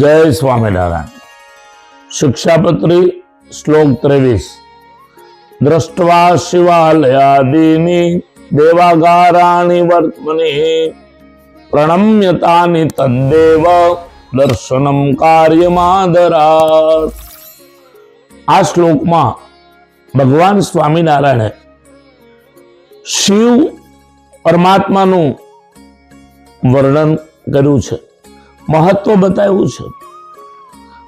जय स्वामीनारायण। शिक्षापत्री श्लोक 23। दृष्ट्वा शिवालयादीनि देवागाराणि वर्त्मनि प्रणम्यतानि तद्देव दर्शनम कार्यमादरात्। आ श्लोक में भगवान स्वामीनारायणे शिव परमात्मा नु वर्णन कर्યું છે, महत्व बताव्યું છે।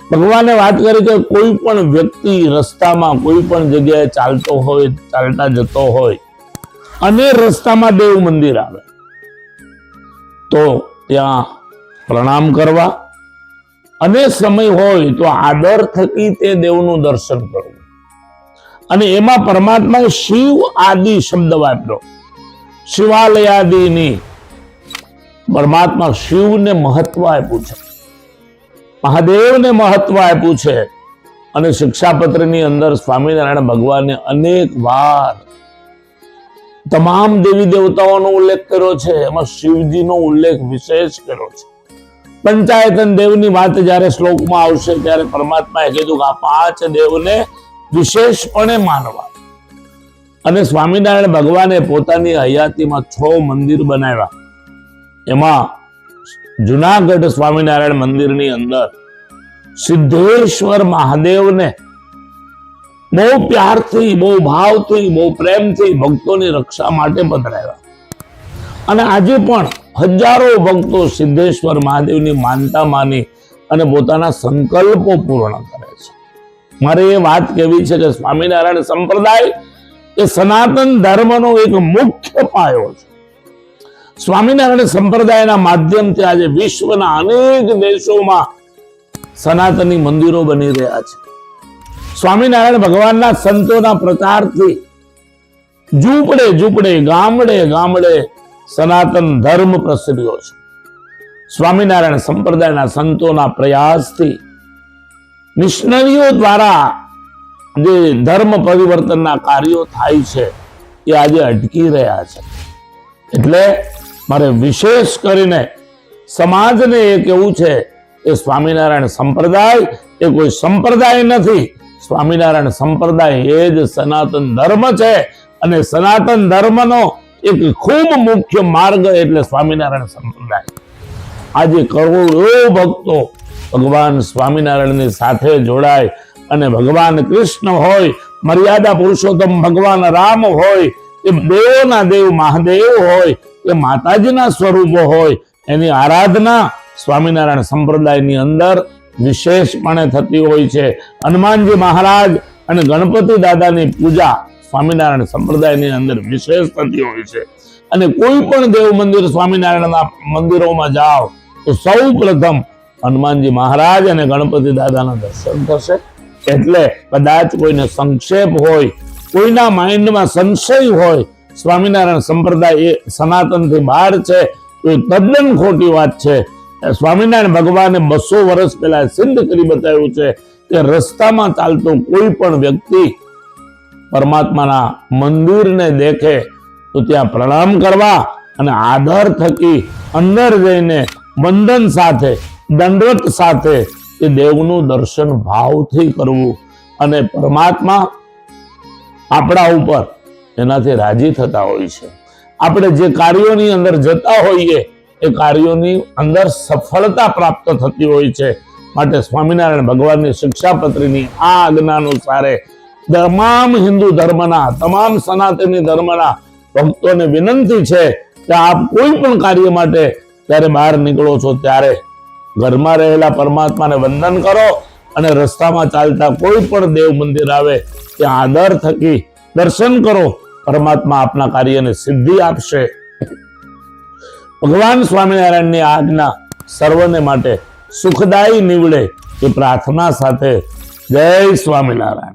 भगवाने बात करी कि कोई पण व्यक्ति रस्ता में कोई पण जगह चालतो होय, चालता जतो होय अने रस्ता में देव मंदिर आवे तो त्या प्रणाम करवा अने समय होय तो आदर थकी ते देवनु दर्शन करवुं। अने एमां परमात्माए शिव आदि शब्द वापर्यो। शिवालयादिनी परमात्मा शिव ने महत्व आप्युं छे, महादेव ने महत्व आप्युं छे। अने शिक्षापत्રની अंदर स्वामीनारायण भगवाने अनेक वार तमाम देवी देवताओं उल्लेख कर्यो छे, एमां शिवजी नो उल्लेख विशेष कर्यो छे। पंचायतन देवनी वात ज्यारे श्लोक में आवशे त्यारे परमात्माए कीधुं के आ 5 देवने विशेषपणे मानवा। अने स्वामीनारायण भगवाने पोतानी हयाती में 6 मंदिर बनाव्या। एमां जूनागढ़ स्वामीनारायण मंदिर नी अंदर सिद्धेश्वर महादेव ने बहु प्यार थी, बहु भाव थी, बहु प्रेम थी भक्तों की रक्षा माटे पधराव्या। अने आजे पण हजारों भक्तों सिद्धेश्वर महादेव की मानता मानी अने पोताना संकल्पो पूर्ण करे छे। मारे ये बात कहेवी छे के स्वामीनारायण संप्रदाय ए सनातन धर्मनो एक मुख्य पायो छे। स्वामीनारायण संप्रदायना माध्यमथी आज विश्वना अनेक देशों सनातनी मंदिरों बनी रह्या छे। स्वामीनारायण भगवानना संतोना प्रचारथी झूपड़े झूपड़े गामडे गामडे सनातन धर्म प्रसर्यो छे। स्वामीनारायण संप्रदायना संतोना प्रयासथी मिशनरीओ द्वारा जे धर्म परिवर्तनना कार्यो थाय छे ए आजे अटकी रह्या छे। एटले मारे विशेष करीने समाजने ए कहेवुं छे के स्वामीनारायण संप्रदाय ए कोई संप्रदाय नथी। स्वामीनारायण संप्रदाय ए ज सनातन धर्म छे अने सनातन धर्मनो एक खूब मुख्य मार्ग एटले स्वामीनारायण संप्रदाय। आज करोड़ों भक्तों भगवान स्वामीनारायण साथे जोड़ाय अने भगवान कृष्ण होय, मर्यादा पुरुषोत्तम भगवान राम होय, देवोना देव महादेव होय, माताजीना स्वरूपो होय, एनी आराधना स्वामीनारायण संप्रदायनी अंदर विशेषपणे थती होय छे। हनुमानजी महाराज अने गणपति दादानी पूजा स्वामीनारायण संप्रदायनी अंदर विशेष थती होय छे। अने कोई पण देव मंदिर स्वामीनारायणना मंदिरोमां जाओ तो सौ प्रथम हनुमानजी महाराज अने गणपति दादाना दर्शन थशे। एटले कदाच कोईने संक्षेप होय, कोईना माइंडमां संशय होय स्वामीनारायण संप्रदाय ए सनातनथी बहार छे तो तद्दन खोटी वात छे। स्वामीनारायण भगवाने 200 वर्ष पहला सिद्ध करी बताव्युं छे के रस्तामां चालतो कोई पण व्यक्ति परमात्माना मंदिरने देखे तो त्यां प्रणाम करवा अने आदर थकी अंदर जईने वंदन साथे दंडवत साथे ए देवनुं दर्शन भावथी करवुं अने परमात्मा आपणा उपर एनाथी राजी थता होय छे। आपणे जे कार्योनी अंदर जता होईए ए कार्योनी अंदर सफलता प्राप्त थती होय छे। माटे स्वामीनारायण भगवाननी शिक्षापत्रीनी आ आज्ञानुसारे तमाम हिंदू धर्मना तमाम सनातनी धर्मना भक्तोने विनंती छे के आप कोई पण कार्य माटे त्यारे बहार निकळो छो त्यारे घरमां रहेला परमात्माने वंदन करो अने रस्तामां चालता कोई पण देव मंदिर आवे त्यां आदर थकी दर्शन करो। परमात्मा आपना कार्यने सिद्धि आपशे। भगवान स्वामीनारायणनी आज्ञा सर्वने माटे सुखदायी निवडे ए प्रार्थना साथे जय स्वामीनारायण।